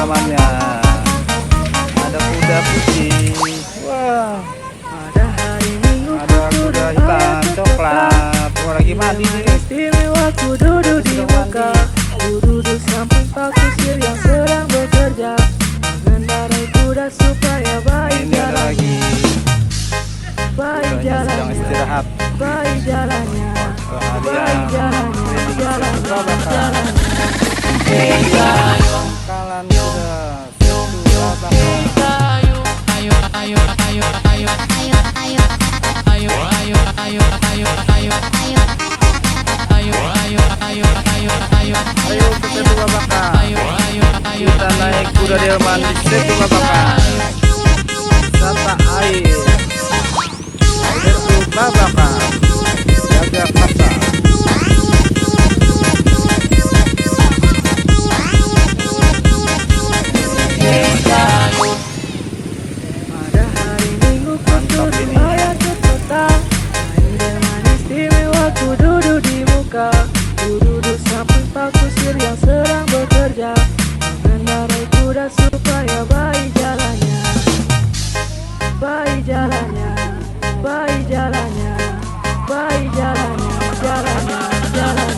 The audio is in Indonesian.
zamannya. Ada kuda putih, wah, ada kuda hitam coklat. Wah, lagi mandi nih. Istimewa ku duduk di muka, ku duduk samping pak kusir yang sedang bekerja, mengendarai kuda supaya baik Ini ada lagi baik kudanya sedang jalannya, istirahat. baik jalannya, baik jalannya, jalannya. Kalan kuda setua ayo ke setua baka, kita naik kuda delman di setua baka. Wisata air setua baka, jaga kasa. Pada hari Minggu ku turun ayat ke petang, air dan manis istimewa ku duduk di muka, ku duduk samping pak kusir yang sedang bekerja, mengendarai kuda supaya baik jalannya, baik jalannya, baik jalannya, baik jalannya, jalannya, jalannya.